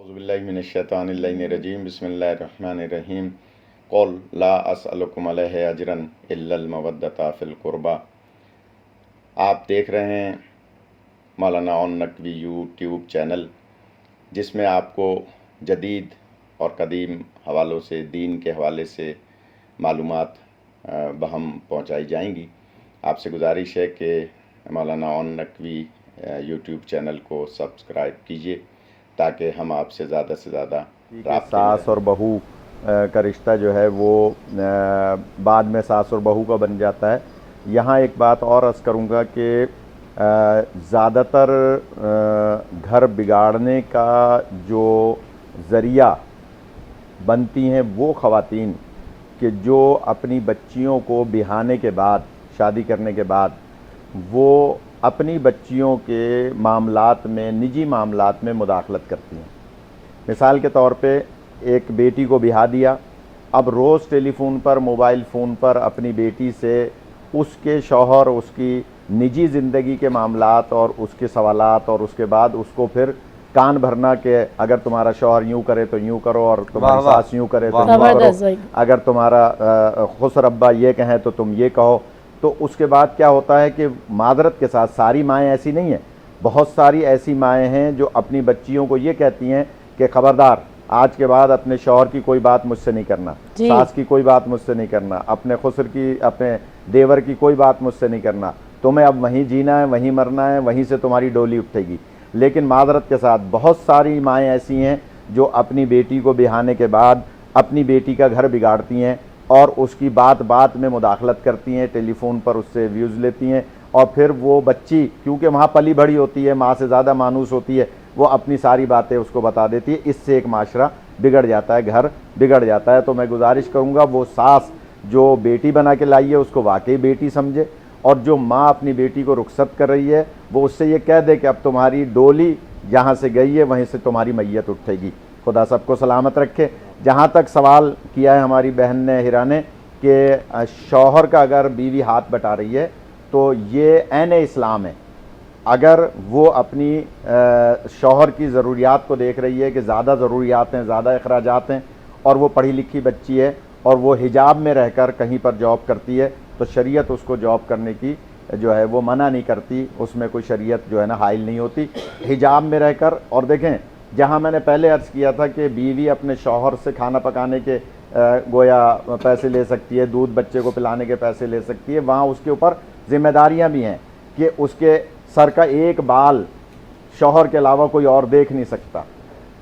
औज़ुबिल्लाहिमिनश्शैतानिर्रजीम बिस्मिल्लाहिर्रहमानिर्रहीम क़ुल ला अस्अलुकुम अलैहि अजरन इल्लल मवद्दता फ़िल क़ुरबा। आप देख रहे हैं मौलाना ओन नकवी यूट्यूब चैनल, जिसमें आपको जदीद और कदीम हवालों से दीन के हवाले से मालूमात बहम पहुँचाई जाएंगी। आपसे गुजारिश है कि मौलाना ओन नकवी यूट्यूब चैनल को सब्सक्राइब कीजिए ताकि हम आपसे ज़्यादा से ज़्यादा सास और बहू का रिश्ता जो है वो बाद में सास और बहू का बन जाता है। यहाँ एक बात और अर्ज़ करूँगा कि ज़्यादातर घर बिगाड़ने का जो ज़रिया बनती हैं वो ख़वातीन कि जो अपनी बच्चियों को बिहाने के बाद, शादी करने के बाद, वो अपनी बच्चियों के मामलात में, निजी मामलात में मुदाखलत करती हैं। मिसाल के तौर पे एक बेटी को बिहा दिया, अब रोज़ टेलीफोन पर, मोबाइल फ़ोन पर अपनी बेटी से उसके शौहर, उसकी निजी ज़िंदगी के मामलात और उसके सवालात, और उसके बाद उसको फिर कान भरना कि अगर तुम्हारा शौहर यूँ करे तो यूँ करो, और तुम्हारी सास यूँ करे तो यूँ करो, अगर तुम्हारा खुसर अब्बा ये कहें तो तुम ये कहो। तो उसके बाद क्या होता है कि मादरत के साथ, सारी माएँ ऐसी नहीं हैं, बहुत सारी ऐसी माएँ हैं जो अपनी बच्चियों को ये कहती हैं कि खबरदार, आज के बाद अपने शौहर की कोई बात मुझसे नहीं करना, सास की कोई बात मुझसे नहीं करना, अपने खुसर की, अपने देवर की कोई बात मुझसे नहीं करना, तुम्हें अब वहीं जीना है, वहीं मरना है, वहीं से तुम्हारी डोली उठेगी। लेकिन मादरत के साथ बहुत सारी माएँ ऐसी हैं जो अपनी बेटी को बिहाने के बाद अपनी बेटी का घर बिगाड़ती हैं और उसकी बात बात में मुदाखलत करती हैं, टेलीफोन पर उससे व्यूज़ लेती हैं, और फिर वो बच्ची क्योंकि वहाँ पली बड़ी होती है, माँ से ज़्यादा मानूस होती है, वो अपनी सारी बातें उसको बता देती है। इससे एक माशरा बिगड़ जाता है, घर बिगड़ जाता है। तो मैं गुजारिश करूँगा वो सास जो बेटी बना के लाई है उसको वाकई बेटी समझे, और जो माँ अपनी बेटी को रुखसत कर रही है वो उससे ये कह दे कि अब तुम्हारी डोली जहाँ से गई है वहीं से तुम्हारी मैयत उठेगी। खुदा सबको सलामत रखे। जहाँ तक सवाल किया है हमारी बहन ने, हिरा ने, कि शौहर का अगर बीवी हाथ बटा रही है तो ये ऐन इस्लाम है। अगर वो अपनी शौहर की ज़रूरियात को देख रही है कि ज़्यादा ज़रूरियात हैं, ज़्यादा अखराजात हैं, और वो पढ़ी लिखी बच्ची है और वो हिजाब में रहकर कहीं पर जॉब करती है, तो शरीयत उसको जॉब करने की जो है वो मना नहीं करती, उसमें कोई शरीयत जो है ना हाइल नहीं होती, हिजाब में रहकर। और देखें, जहाँ मैंने पहले अर्ज़ किया था कि बीवी अपने शौहर से खाना पकाने के गोया पैसे ले सकती है, दूध बच्चे को पिलाने के पैसे ले सकती है, वहाँ उसके ऊपर ज़िम्मेदारियाँ भी हैं कि उसके सर का एक बाल शौहर के अलावा कोई और देख नहीं सकता।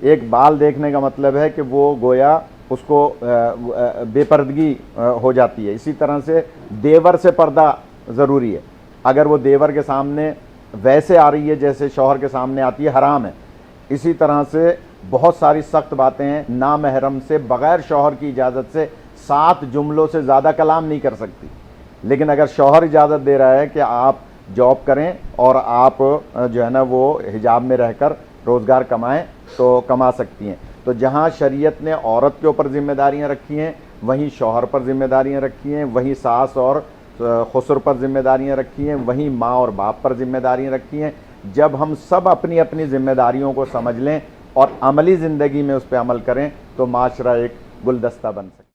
एक बाल देखने का मतलब है कि वो गोया उसको बेपर्दगी हो जाती है। इसी तरह से देवर से पर्दा ज़रूरी है। अगर वो देवर के सामने वैसे आ रही है जैसे शौहर के सामने आती है, हराम है। इसी तरह से बहुत सारी सख्त बातें हैं, नामहरम से बग़ैर शौहर की इजाज़त से 7 जुमलों से ज़्यादा कलाम नहीं कर सकती। लेकिन अगर शौहर इजाज़त दे रहा है कि आप जॉब करें और आप जो है ना वो हिजाब में रहकर रोज़गार कमाएं, तो कमा सकती हैं। तो जहाँ शरीयत ने औरत के ऊपर ज़िम्मेदारियाँ रखी हैं, वहीं शौहर पर ज़िम्मेदारियाँ रखी हैं, वहीं सास और खुसर पर ज़िम्मेदारियाँ रखी हैं, वहीं माँ और बाप पर ज़िम्मेदारियाँ रखी हैं। जब हम सब अपनी अपनी ज़िम्मेदारियों को समझ लें और अमली ज़िंदगी में उस पर अमल करें तो माशरा एक गुलदस्ता बन सकता है।